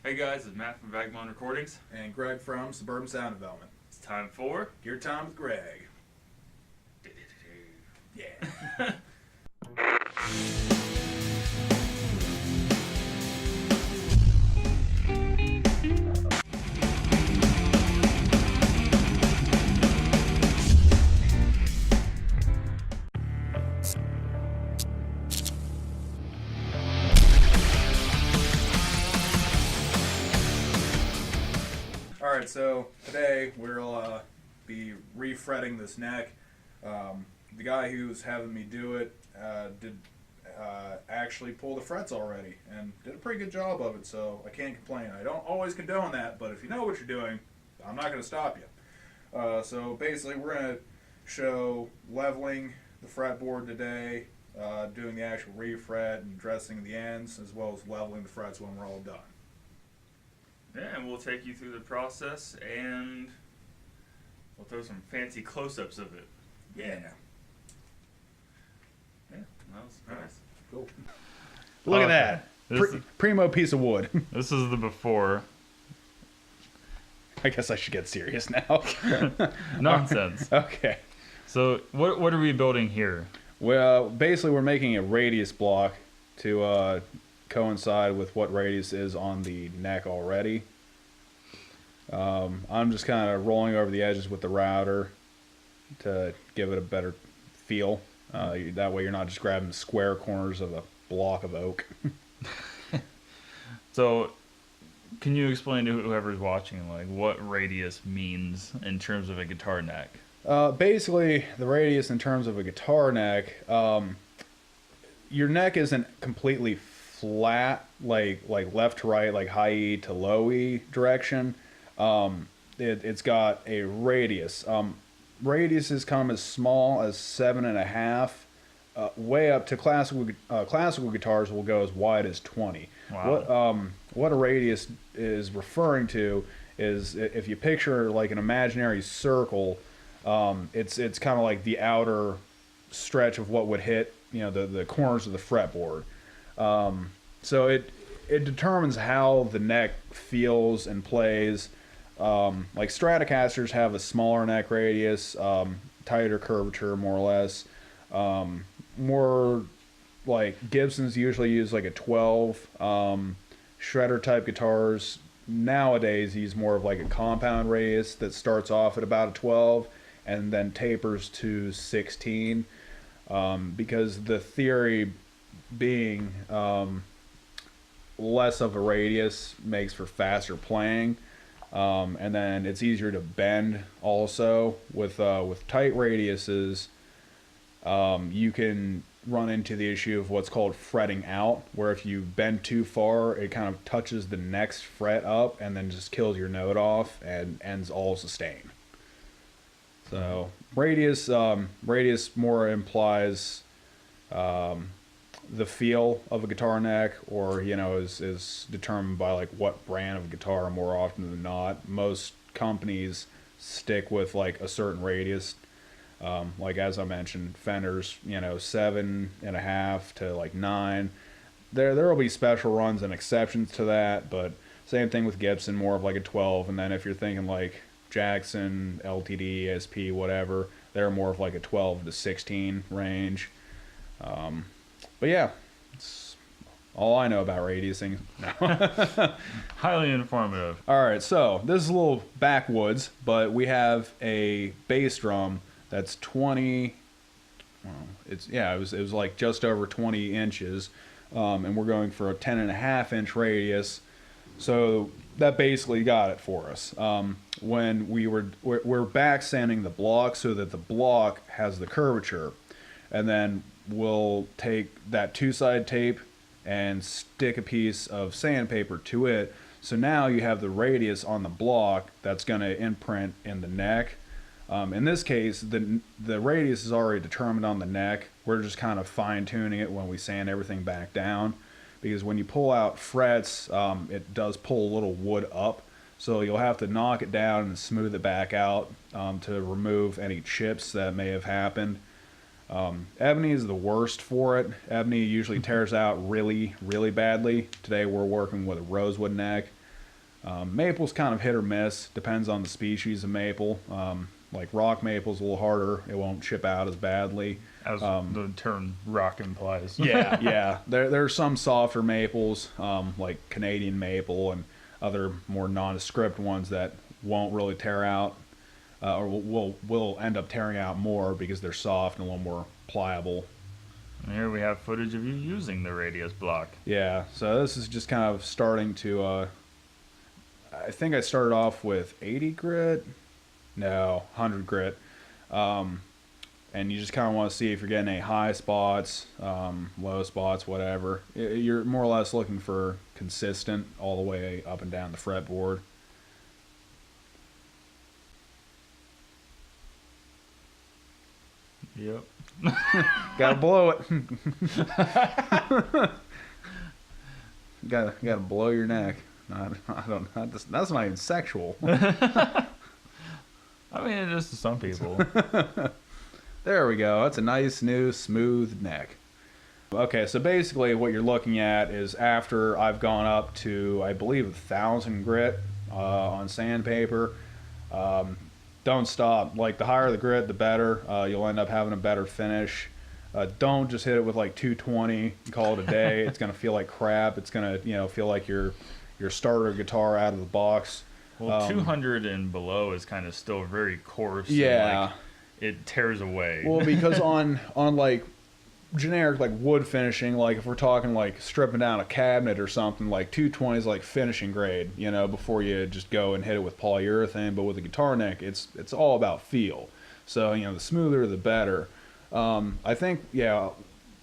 Hey guys, it's Matt from Vagabond Recordings. And Greg from Suburban Sound Development. It's time for Gear Time with Greg. Yeah. Alright, so today we'll be refretting this neck. The guy who's having me do it did actually pull the frets already and did a pretty good job of it, so I can't complain. I don't always condone that, but if you know what you're doing, I'm not going to stop you. So basically we're going to show leveling the fretboard today, doing the actual refret and dressing the ends, as well as leveling the frets when we're all done. Yeah, and we'll take you through the process and we'll throw some fancy close-ups of it. Yeah. Yeah, that was nice. Cool. Look at that. This, Primo piece of wood. this is the before. I guess I should get serious now. Nonsense. Okay. So what are we building here? Well, basically we're making a radius block to coincide with what radius is on the neck already. I'm just kind of rolling over the edges with the router to give it a better feel. That way you're not just grabbing the square corners of a block of oak. So can you explain to whoever's watching like what radius means in terms of a guitar neck? Basically, the radius in terms of a guitar neck, your neck isn't completely flat, like left to right, like high E to low E direction. It's got a radius. Radiuses come as small as 7.5, way up to classical guitars will go as wide as 20. Wow. What a radius is referring to is if you picture like an imaginary circle, it's kind of like the outer stretch of what would hit, the corners of the fretboard. So it determines how the neck feels and plays. Like Stratocasters have a smaller neck radius, tighter curvature more or less. More like Gibsons usually use like a 12. Shredder type guitars nowadays use more of like a compound radius that starts off at about a 12 and then tapers to 16. Because the theory being less of a radius makes for faster playing, and then it's easier to bend also. With tight radiuses, you can run into the issue of what's called fretting out, where if you bend too far it kind of touches the next fret up and then just kills your note off and ends all sustain. So radius more implies the feel of a guitar neck, or is determined by like what brand of guitar. More often than not, most companies stick with like a certain radius. Like as I mentioned, Fenders, 7.5 to like 9. There will be special runs and exceptions to that, but same thing with Gibson, more of like a 12. And then if you're thinking like Jackson, LTD, SP, whatever, they're more of like a 12 to 16 range. But yeah, it's all I know about radiusing. Highly informative. All right, so this is a little backwoods, but we have a bass drum that's 20. Well, it was like just over 20 inches, and we're going for a 10.5-inch radius. So that basically got it for us. When we're back sanding the block so that the block has the curvature, and then we'll take that two-side tape and stick a piece of sandpaper to it. So now you have the radius on the block that's going to imprint in the neck. In this case, the radius is already determined on the neck. We're just kind of fine-tuning it when we sand everything back down, because when you pull out frets, it does pull a little wood up. So you'll have to knock it down and smooth it back out to remove any chips that may have happened. Ebony is the worst for it. Ebony usually tears out really, really badly. Today we're working with a rosewood neck. Maple's kind of hit or miss, depends on the species of maple. Like rock maple's a little harder; it won't chip out as badly. As the term rock implies. Yeah, yeah. There are some softer maples, like Canadian maple and other more nondescript ones that won't really tear out, or will end up tearing out more because they're soft and a little more pliable. And here we have footage of you using the radius block. Yeah, so this is just kind of starting to. I think I started off with 80 grit. No, 100 grit. And you just kind of want to see if you're getting any high spots, low spots, whatever. You're more or less looking for consistent all the way up and down the fretboard. Yep. Gotta blow it. gotta blow your neck. I don't. That's not even sexual. I mean, it is to some people. There we go. That's a nice, new, smooth neck. Okay, so basically what you're looking at is after I've gone up to, I believe, 1,000 grit on sandpaper. Don't stop. Like, the higher the grit, the better. You'll end up having a better finish. Don't just hit it with like 220 and call it a day. It's going to feel like crap. It's going to, feel like your starter guitar out of the box. Well, 200 and below is kind of still very coarse. Yeah. And, like, it tears away. Well, because on like generic like wood finishing, like if we're talking like stripping down a cabinet or something, like 220 is like finishing grade, before you just go and hit it with polyurethane. But with a guitar neck, it's all about feel. So the smoother the better. I think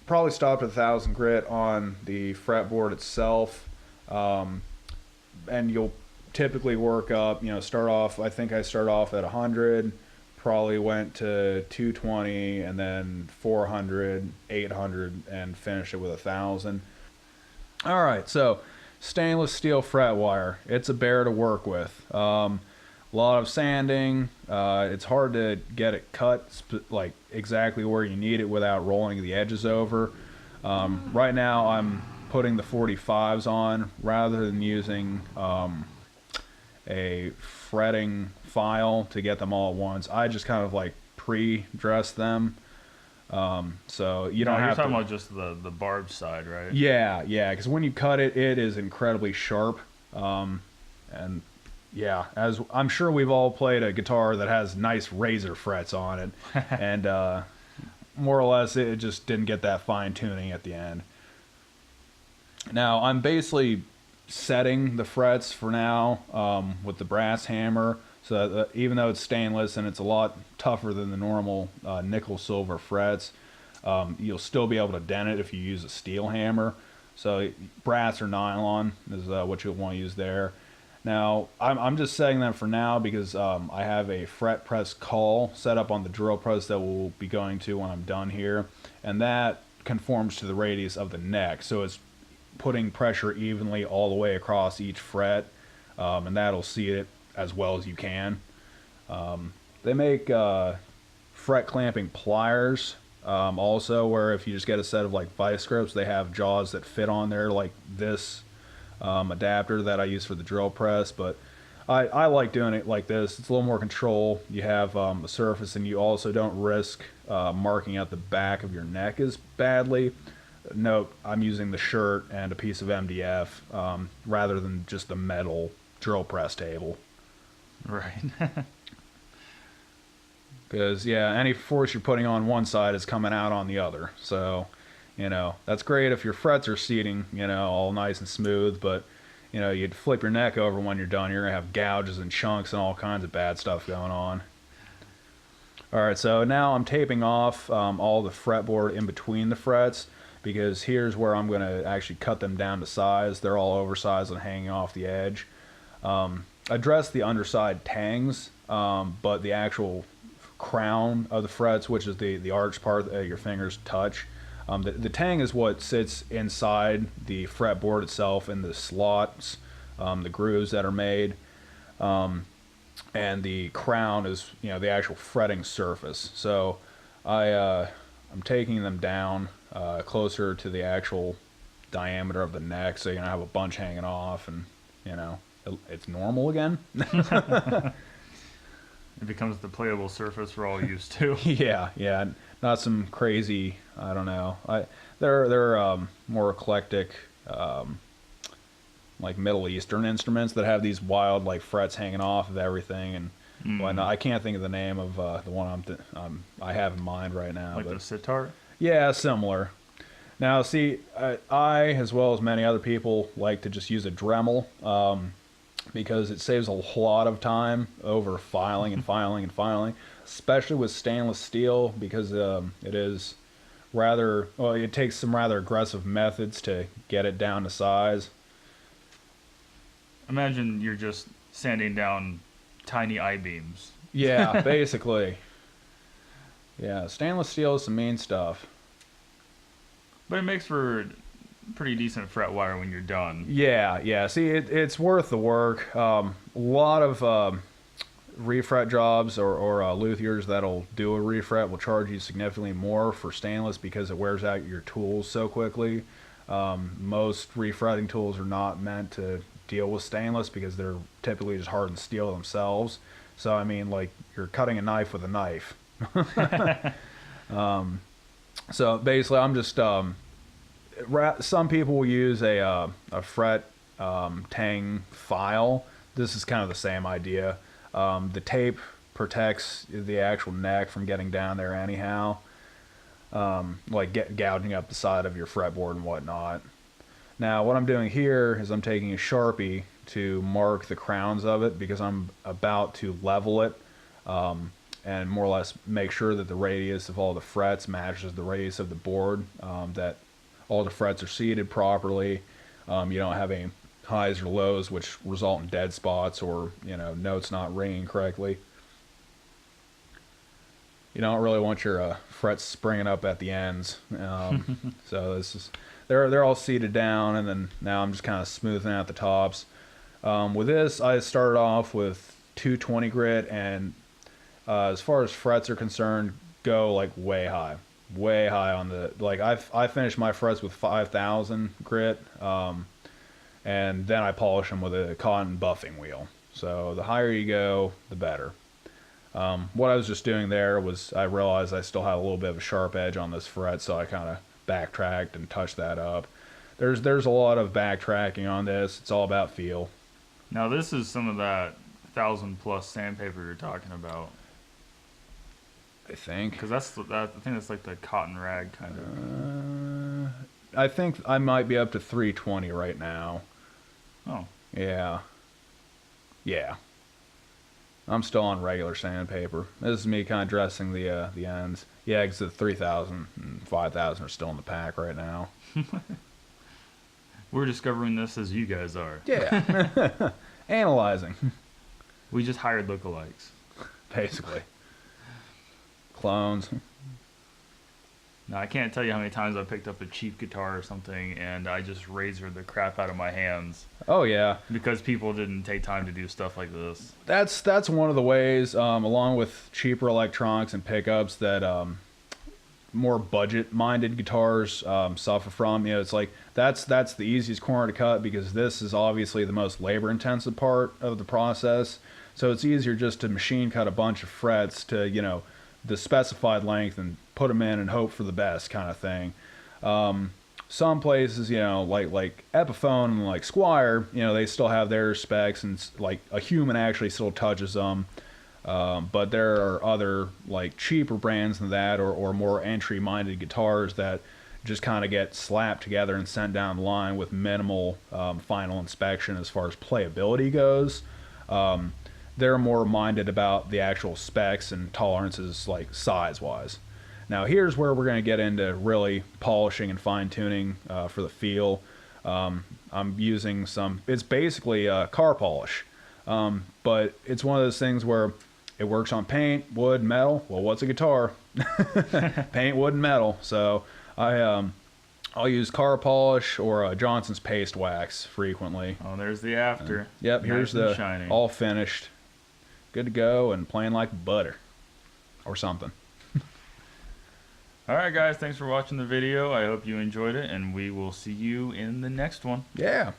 probably stopped at 1,000 grit on the fretboard itself, and you'll typically work up. Start off. I think I start off at 100. Probably went to 220 and then 400, 800, and finished it with 1,000. All right, so stainless steel fret wire. It's a bear to work with. A lot of sanding. It's hard to get it cut like exactly where you need it without rolling the edges over. Right now I'm putting the 45s on rather than using a fretting file to get them all at once. I just kind of like pre-dress them, so you don't have you're talking to. about just the barbed side, right? Yeah, because when you cut it, it is incredibly sharp, and yeah, as I'm sure we've all played a guitar that has nice razor frets on it, and more or less it just didn't get that fine tuning at the end. Now I'm basically setting the frets for now with the brass hammer, so that even though it's stainless and it's a lot tougher than the normal nickel silver frets, you'll still be able to dent it if you use a steel hammer. So brass or nylon is what you'll want to use there. Now I'm just setting them for now because I have a fret press call set up on the drill press that we'll be going to when I'm done here, and that conforms to the radius of the neck, so it's putting pressure evenly all the way across each fret, and that'll seat it as well as you can. They make fret clamping pliers also, where if you just get a set of like vice grips, they have jaws that fit on there like this adapter that I use for the drill press. But I like doing it like this. It's a little more control. You have a surface, and you also don't risk marking out the back of your neck as badly. Note, I'm using the shirt and a piece of MDF rather than just the metal drill press table. Right. Because, any force you're putting on one side is coming out on the other. So, that's great if your frets are seating, all nice and smooth. But, you'd flip your neck over when you're done. You're going to have gouges and chunks and all kinds of bad stuff going on. All right, so now I'm taping off all the fretboard in between the frets, because here's where I'm going to actually cut them down to size. They're all oversized and hanging off the edge. I dressed the underside tangs, but the actual crown of the frets, which is the arch part that your fingers touch, the tang is what sits inside the fretboard itself in the slots, the grooves that are made, and the crown is the actual fretting surface. So I'm taking them down closer to the actual diameter of the neck, so you're gonna have a bunch hanging off, and it's normal again. It becomes the playable surface we're all used to. Yeah, not some crazy. I don't know. They're more eclectic, like Middle Eastern instruments that have these wild like frets hanging off of everything and whatnot. I can't think of the name of the one I have in mind right now. Like but the sitar. yeah, similar. Now, see, I as well as many other people like to just use a Dremel. Because it saves a lot of time over filing and filing and filing, especially with stainless steel, because it is rather, well, it takes some rather aggressive methods to get it down to size. Imagine you're just sanding down tiny I-beams. Yeah, basically. Yeah, stainless steel is some mean stuff. But it makes for pretty decent fret wire when you're done. Yeah. See, it's worth the work. A lot of refret jobs or luthiers that'll do a refret will charge you significantly more for stainless because it wears out your tools so quickly. Most refretting tools are not meant to deal with stainless because they're typically just hardened steel themselves. So, I mean, like, you're cutting a knife with a knife. So, basically, I'm just... some people will use a fret tang file. This is kind of the same idea. The tape protects the actual neck from getting down there anyhow, like gouging up the side of your fretboard and whatnot. Now what I'm doing here is I'm taking a Sharpie to mark the crowns of it because I'm about to level it and more or less make sure that the radius of all the frets matches the radius of the board, that all the frets are seated properly. You don't have any highs or lows which result in dead spots or, you know, notes not ringing correctly. You don't really want your frets springing up at the ends. So this is they're all seated down, and then now I'm just kind of smoothing out the tops. With this, I started off with 220 grit, and as far as frets are concerned, go like way high on the, like I finished my frets with 5,000 grit, and then I polish them with a cotton buffing wheel. So the higher you go, the better. What I was just doing there was I realized I still had a little bit of a sharp edge on this fret, so I kind of backtracked and touched that up. There's a lot of backtracking on this. It's all about feel. Now this is some of that 1,000+ sandpaper you're talking about. I think. Because I think that's like the cotton rag kind of. I think I might be up to 320 right now. Oh. Yeah. I'm still on regular sandpaper. This is me kind of dressing the ends. Yeah, because the 3,000 and 5,000 are still in the pack right now. We're discovering this as you guys are. Yeah. Analyzing. We just hired lookalikes. Basically. Clones. Now, I can't tell you how many times I picked up a cheap guitar or something and I just razored the crap out of my hands. Oh, yeah. Because people didn't take time to do stuff like this. That's one of the ways, along with cheaper electronics and pickups, that more budget-minded guitars suffer from. You know, it's like that's the easiest corner to cut because this is obviously the most labor-intensive part of the process. So it's easier just to machine cut a bunch of frets to, you know, the specified length and put them in and hope for the best kind of thing. Some places, you know, like Epiphone and like Squire, you know, they still have their specs and like a human actually still touches them. But there are other like cheaper brands than that or more entry-minded guitars that just kind of get slapped together and sent down the line with minimal final inspection as far as playability goes. They're more minded about the actual specs and tolerances, like size-wise. Now here's where we're going to get into really polishing and fine-tuning for the feel. I'm using it's basically car polish, but it's one of those things where it works on paint, wood, metal. Well, what's a guitar? Paint, wood, and metal. So I'll use car polish or Johnson's paste wax frequently. Oh, there's the after. Yep, here's the shiny. All finished. Good to go and playing like butter or something. Alright guys, thanks for watching the video. I hope you enjoyed it and we will see you in the next one. Yeah.